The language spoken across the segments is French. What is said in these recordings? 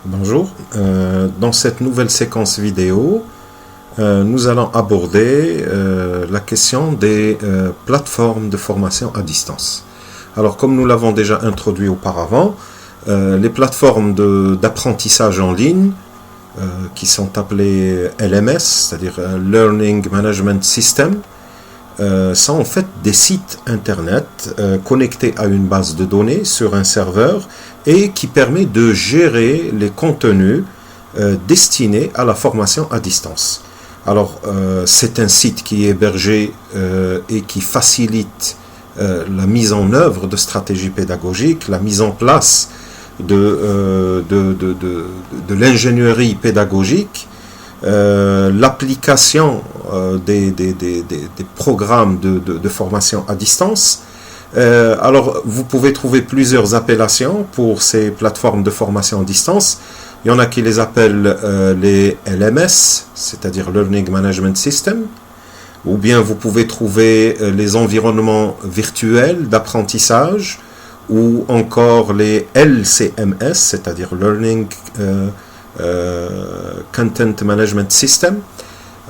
Bonjour, dans cette nouvelle séquence vidéo, nous allons aborder la question des plateformes de formation à distance. Alors comme nous l'avons déjà introduit auparavant, les plateformes d'apprentissage en ligne, qui sont appelées LMS, c'est-à-dire Learning Management System, sont en fait des sites internet connectés à une base de données sur un serveur et qui permet de gérer les contenus destinés à la formation à distance. Alors, c'est un site qui est hébergé et qui facilite la mise en œuvre de stratégies pédagogiques, la mise en place de l'ingénierie pédagogique, l'application des programmes de formation à distance. Alors, vous pouvez trouver plusieurs appellations pour ces plateformes de formation à distance. Il y en a qui les appellent les LMS, c'est-à-dire Learning Management System, ou bien vous pouvez trouver les environnements virtuels d'apprentissage, ou encore les LCMS, c'est-à-dire Learning Content Management System,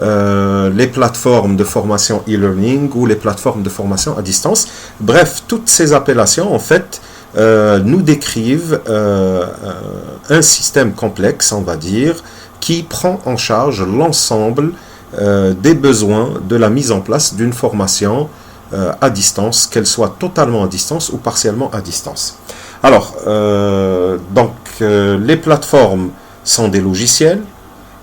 les plateformes de formation e-learning ou les plateformes de formation à distance. Bref, toutes ces appellations, en fait, nous décrivent un système complexe, on va dire, qui prend en charge l'ensemble des besoins de la mise en place d'une formation à distance, qu'elle soit totalement à distance ou partiellement à distance. Alors, les plateformes sont des logiciels.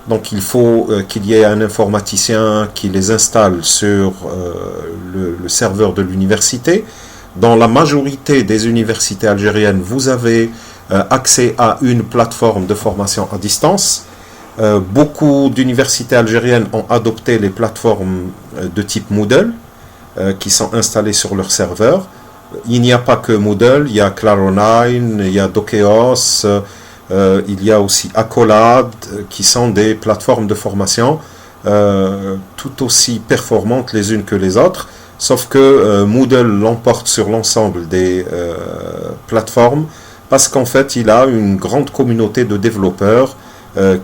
Donc il faut qu'il y ait un informaticien qui les installe sur le serveur de l'université. Dans la majorité des universités algériennes, vous avez accès à une plateforme de formation à distance. Beaucoup d'universités algériennes ont adopté les plateformes de type Moodle qui sont installées sur leur serveur. Il n'y a pas que Moodle, il y a Claro9, il y a Dokeos, il y a aussi Accolade, qui sont des plateformes de formation tout aussi performantes les unes que les autres, sauf que Moodle l'emporte sur l'ensemble des plateformes, parce qu'en fait il a une grande communauté de développeurs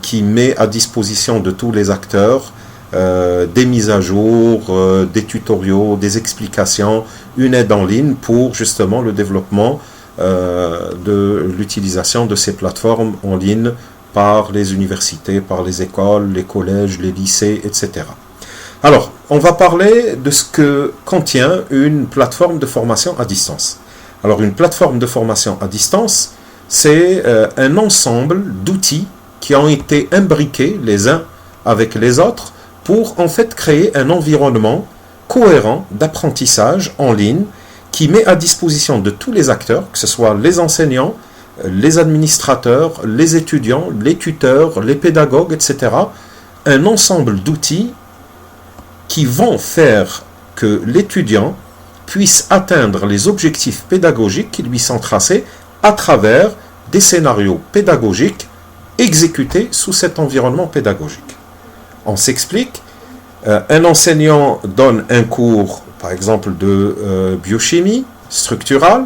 qui met à disposition de tous les acteurs des mises à jour, des tutoriaux, des explications, une aide en ligne pour justement le développement de l'utilisation de ces plateformes en ligne par les universités, par les écoles, les collèges, les lycées, etc. Alors, on va parler de ce que contient une plateforme de formation à distance. Alors, une plateforme de formation à distance, c'est un ensemble d'outils qui ont été imbriqués les uns avec les autres pour en fait créer un environnement cohérent d'apprentissage en ligne qui met à disposition de tous les acteurs, que ce soit les enseignants, les administrateurs, les étudiants, les tuteurs, les pédagogues, etc., un ensemble d'outils qui vont faire que l'étudiant puisse atteindre les objectifs pédagogiques qui lui sont tracés à travers des scénarios pédagogiques exécutés sous cet environnement pédagogique. On s'explique, un enseignant donne un cours, par exemple de biochimie structurale.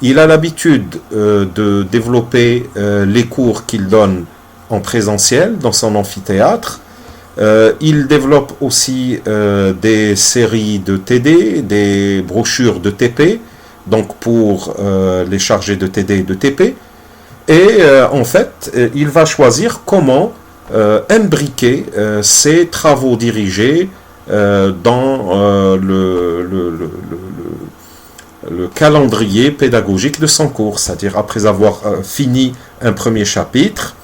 Il a l'habitude de développer les cours qu'il donne en présentiel dans son amphithéâtre. Il développe aussi des séries de TD, des brochures de TP, donc pour les chargés de TD et de TP. Et en fait, il va choisir comment imbriquer ces travaux dirigés dans le calendrier pédagogique de son cours. C'est-à-dire, après avoir fini un premier chapitre,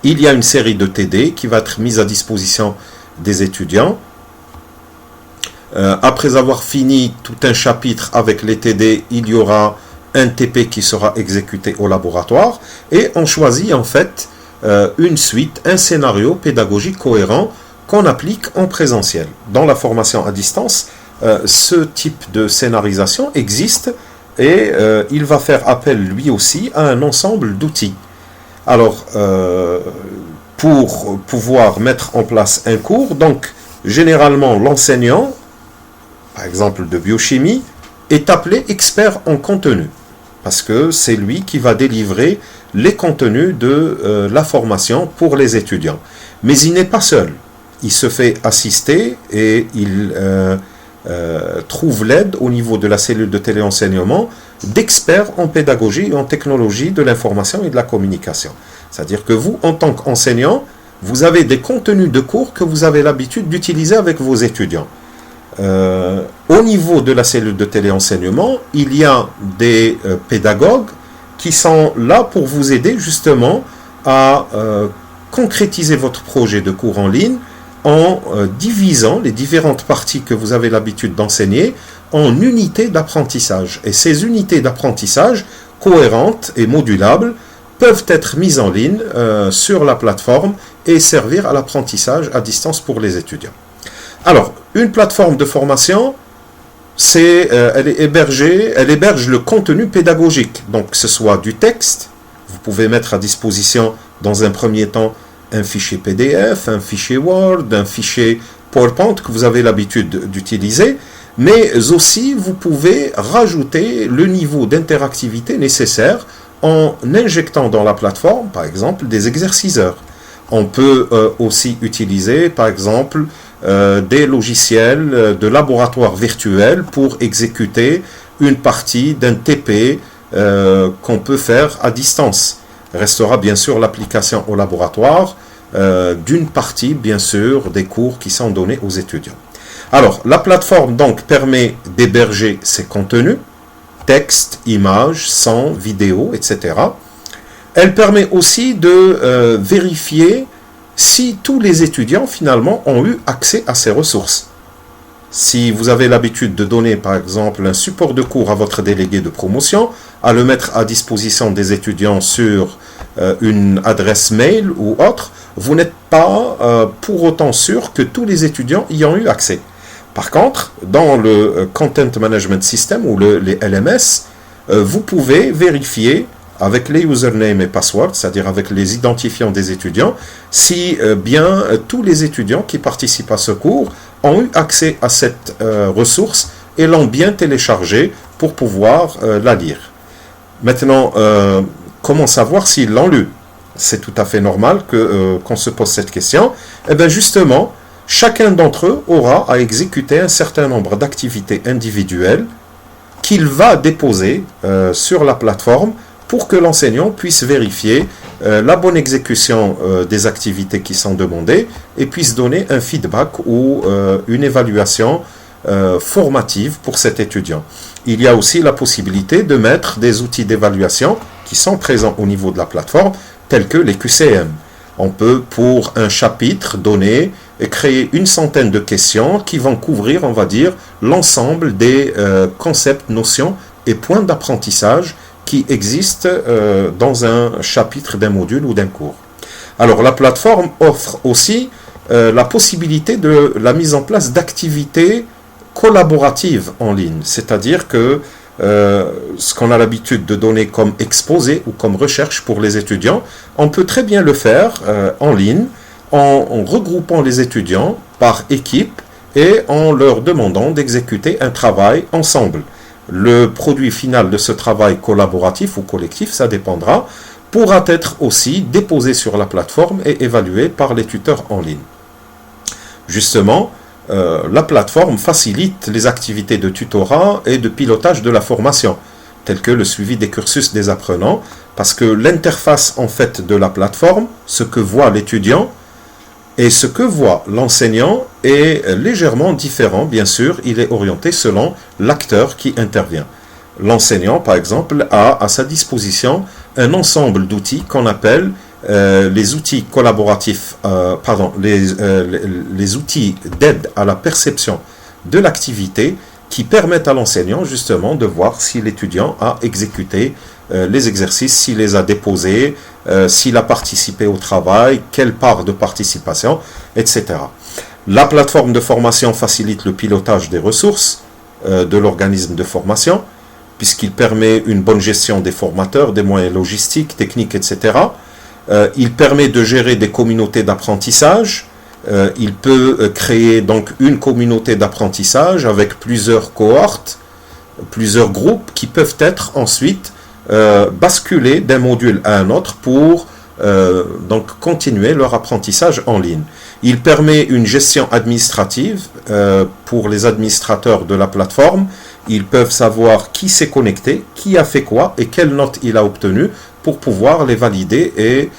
il y a une série de TD qui va être mise à disposition des étudiants. Après avoir fini tout un chapitre avec les TD, il y aura un TP qui sera exécuté au laboratoire, et on choisit en fait une suite, un scénario pédagogique cohérent qu'on applique en présentiel. Dans la formation à distance, ce type de scénarisation existe et il va faire appel lui aussi à un ensemble d'outils. Alors, pour pouvoir mettre en place un cours, donc généralement l'enseignant, par exemple de biochimie, est appelé expert en contenu, parce que c'est lui qui va délivrer les contenus de la formation pour les étudiants. Mais il n'est pas seul. Il se fait assister et il trouve l'aide au niveau de la cellule de téléenseignement d'experts en pédagogie et en technologie de l'information et de la communication. C'est-à-dire que vous, en tant qu'enseignant, vous avez des contenus de cours que vous avez l'habitude d'utiliser avec vos étudiants. Au niveau de la cellule de téléenseignement, il y a des pédagogues qui sont là pour vous aider justement à concrétiser votre projet de cours en ligne en divisant les différentes parties que vous avez l'habitude d'enseigner en unités d'apprentissage. Et ces unités d'apprentissage cohérentes et modulables peuvent être mises en ligne sur la plateforme et servir à l'apprentissage à distance pour les étudiants. Alors, une plateforme de formation, elle héberge le contenu pédagogique. Donc, que ce soit du texte, vous pouvez mettre à disposition dans un premier temps un fichier PDF, un fichier Word, un fichier PowerPoint que vous avez l'habitude d'utiliser, mais aussi vous pouvez rajouter le niveau d'interactivité nécessaire en injectant dans la plateforme, par exemple, des exerciceurs. On peut aussi utiliser, par exemple, des logiciels de laboratoire virtuel pour exécuter une partie d'un TP qu'on peut faire à distance. Restera bien sûr l'application au laboratoire d'une partie, bien sûr, des cours qui sont donnés aux étudiants. Alors, la plateforme donc permet d'héberger ces contenus, texte, images, son, vidéo, etc. Elle permet aussi de vérifier si tous les étudiants finalement ont eu accès à ces ressources. Si vous avez l'habitude de donner par exemple un support de cours à votre délégué de promotion, à le mettre à disposition des étudiants sur une adresse mail ou autre, vous n'êtes pas pour autant sûr que tous les étudiants y ont eu accès. Par contre, dans le Content Management System ou les LMS, vous pouvez vérifier avec les usernames et passwords, c'est-à-dire avec les identifiants des étudiants, si bien tous les étudiants qui participent à ce cours ont eu accès à cette ressource et l'ont bien téléchargée pour pouvoir la lire. Maintenant, comment savoir s'ils l'ont lu? C'est tout à fait normal qu'on se pose cette question. Eh bien justement, chacun d'entre eux aura à exécuter un certain nombre d'activités individuelles qu'il va déposer sur la plateforme pour que l'enseignant puisse vérifier la bonne exécution des activités qui sont demandées et puisse donner un feedback ou une évaluation formative pour cet étudiant. Il y a aussi la possibilité de mettre des outils d'évaluation qui sont présents au niveau de la plateforme, tels que les QCM. On peut, pour un chapitre donné, créer une centaine de questions qui vont couvrir, on va dire, l'ensemble des concepts, notions et points d'apprentissage qui existent dans un chapitre d'un module ou d'un cours. Alors, la plateforme offre aussi la possibilité de la mise en place d'activités collaboratives en ligne, c'est-à-dire que ce qu'on a l'habitude de donner comme exposé ou comme recherche pour les étudiants, on peut très bien le faire en ligne en regroupant les étudiants par équipe et en leur demandant d'exécuter un travail ensemble. Le produit final de ce travail collaboratif ou collectif, ça dépendra, pourra être aussi déposé sur la plateforme et évalué par les tuteurs en ligne. Justement, la plateforme facilite les activités de tutorat et de pilotage de la formation, telles que le suivi des cursus des apprenants, parce que l'interface en fait de la plateforme, ce que voit l'étudiant et ce que voit l'enseignant est légèrement différent, bien sûr, il est orienté selon l'acteur qui intervient. L'enseignant, par exemple, a à sa disposition un ensemble d'outils qu'on appelle les outils collaboratifs, les outils d'aide à la perception de l'activité qui permettent à l'enseignant justement de voir si l'étudiant a exécuté les exercices, s'il les a déposés, s'il a participé au travail, quelle part de participation, etc. La plateforme de formation facilite le pilotage des ressources de l'organisme de formation, puisqu'il permet une bonne gestion des formateurs, des moyens logistiques, techniques, etc. Il permet de gérer des communautés d'apprentissage. Il peut créer donc une communauté d'apprentissage avec plusieurs cohortes, plusieurs groupes qui peuvent être ensuite basculer d'un module à un autre pour donc continuer leur apprentissage en ligne. Il permet une gestion administrative pour les administrateurs de la plateforme. Ils peuvent savoir qui s'est connecté, qui a fait quoi et quelle note il a obtenu pour pouvoir les valider et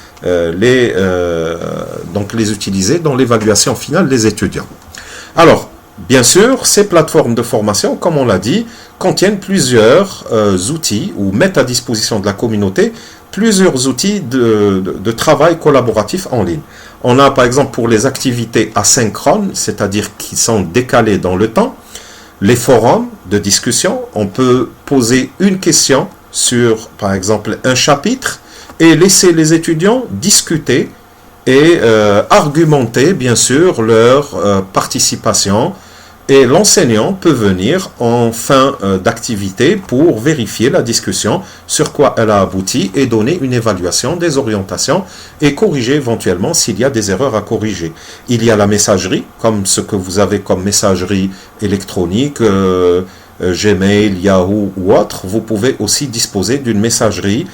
donc les utiliser dans l'évaluation finale des étudiants. Alors, bien sûr, ces plateformes de formation, comme on l'a dit, contiennent plusieurs outils ou mettent à disposition de la communauté plusieurs outils de travail collaboratif en ligne. On a par exemple pour les activités asynchrones, c'est-à-dire qui sont décalées dans le temps, les forums de discussion. On peut poser une question sur par exemple un chapitre et laisser les étudiants discuter et argumenter bien sûr leur participation. Et l'enseignant peut venir en fin d'activité pour vérifier la discussion, sur quoi elle a abouti et donner une évaluation des orientations et corriger éventuellement s'il y a des erreurs à corriger. Il y a la messagerie, comme ce que vous avez comme messagerie électronique, Gmail, Yahoo ou autre. Vous pouvez aussi disposer d'une messagerie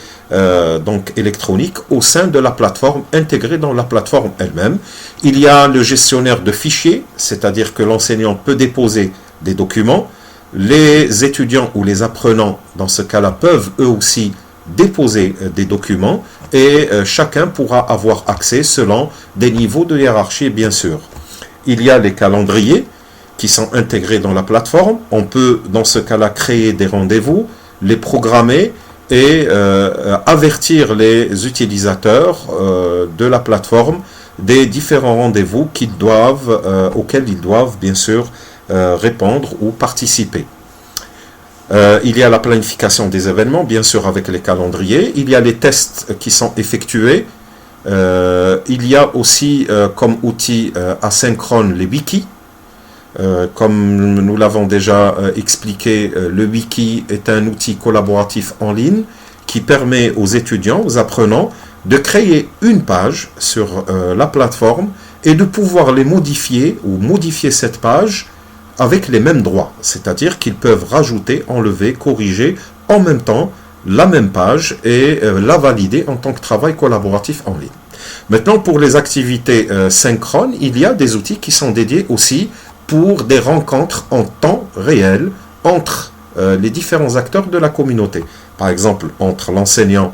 donc électronique au sein de la plateforme, intégrée dans la plateforme elle-même. Il y a le gestionnaire de fichiers, c'est-à-dire que l'enseignant peut déposer des documents. Les étudiants ou les apprenants, dans ce cas-là, peuvent eux aussi déposer des documents et chacun pourra avoir accès selon des niveaux de hiérarchie, bien sûr. Il y a les calendriers qui sont intégrés dans la plateforme. On peut, dans ce cas-là, créer des rendez-vous, les programmer et avertir les utilisateurs de la plateforme des différents rendez-vous auxquels ils doivent, bien sûr, répondre ou participer. Il y a la planification des événements, bien sûr, avec les calendriers. Il y a les tests qui sont effectués. Il y a aussi comme outil asynchrone les wikis. Comme nous l'avons déjà expliqué, le wiki est un outil collaboratif en ligne qui permet aux étudiants, aux apprenants, de créer une page sur la plateforme et de pouvoir les modifier ou modifier cette page avec les mêmes droits. C'est-à-dire qu'ils peuvent rajouter, enlever, corriger en même temps la même page et la valider en tant que travail collaboratif en ligne. Maintenant, pour les activités synchrones, il y a des outils qui sont dédiés aussi pour des rencontres en temps réel entre les différents acteurs de la communauté. Par exemple, entre l'enseignant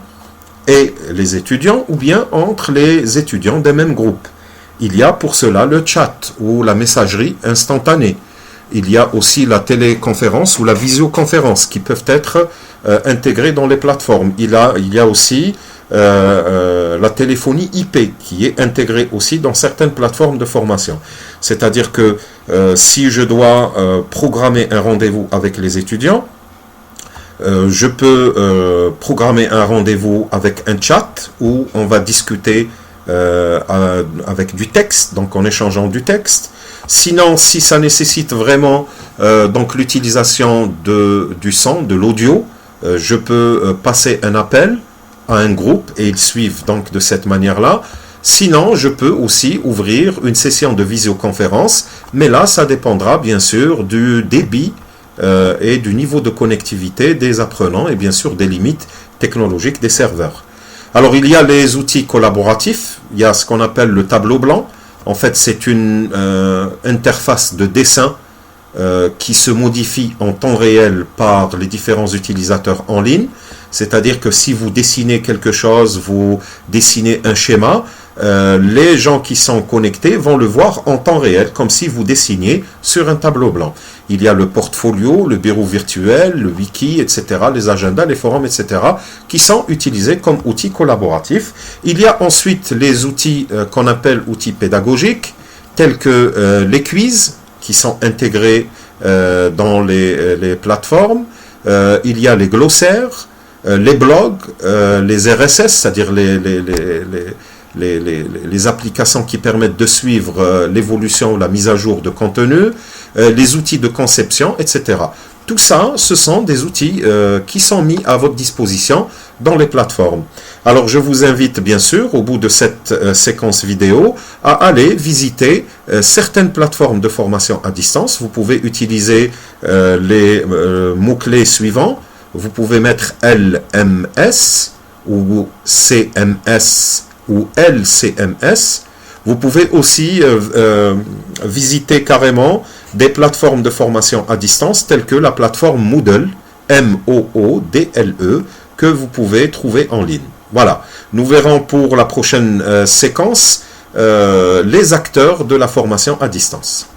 et les étudiants, ou bien entre les étudiants des mêmes groupes. Il y a pour cela le chat ou la messagerie instantanée. Il y a aussi la téléconférence ou la visioconférence qui peuvent être intégrées dans les plateformes. Il y a aussi la téléphonie IP qui est intégrée aussi dans certaines plateformes de formation. C'est-à-dire que si je dois programmer un rendez-vous avec les étudiants, je peux programmer un rendez-vous avec un chat où on va discuter avec du texte, donc en échangeant du texte. Sinon, si ça nécessite vraiment donc l'utilisation du son, de l'audio, je peux passer un appel à un groupe et ils suivent donc de cette manière-là. Sinon, je peux aussi ouvrir une session de visioconférence, mais là, ça dépendra bien sûr du débit et du niveau de connectivité des apprenants et bien sûr des limites technologiques des serveurs. Alors, il y a les outils collaboratifs, il y a ce qu'on appelle le tableau blanc. En fait, c'est une interface de dessin qui se modifie en temps réel par les différents utilisateurs en ligne. C'est-à-dire que si vous dessinez quelque chose, vous dessinez un schéma, les gens qui sont connectés vont le voir en temps réel, comme si vous dessiniez sur un tableau blanc. Il y a le portfolio, le bureau virtuel, le wiki, etc., les agendas, les forums, etc., qui sont utilisés comme outils collaboratifs. Il y a ensuite les outils qu'on appelle outils pédagogiques, tels que les quiz, qui sont intégrés dans les plateformes. Il y a les glossaires, les blogs, les RSS, c'est-à-dire les applications qui permettent de suivre l'évolution ou la mise à jour de contenu, les outils de conception, etc. Tout ça, ce sont des outils qui sont mis à votre disposition dans les plateformes. Alors, je vous invite bien sûr, au bout de cette séquence vidéo, à aller visiter certaines plateformes de formation à distance. Vous pouvez utiliser les mots-clés suivants. vous pouvez mettre LMS ou CMS ou LCMS. Vous pouvez aussi visiter carrément des plateformes de formation à distance telles que la plateforme Moodle, Moodle, que vous pouvez trouver en ligne. Voilà, nous verrons pour la prochaine séquence les acteurs de la formation à distance.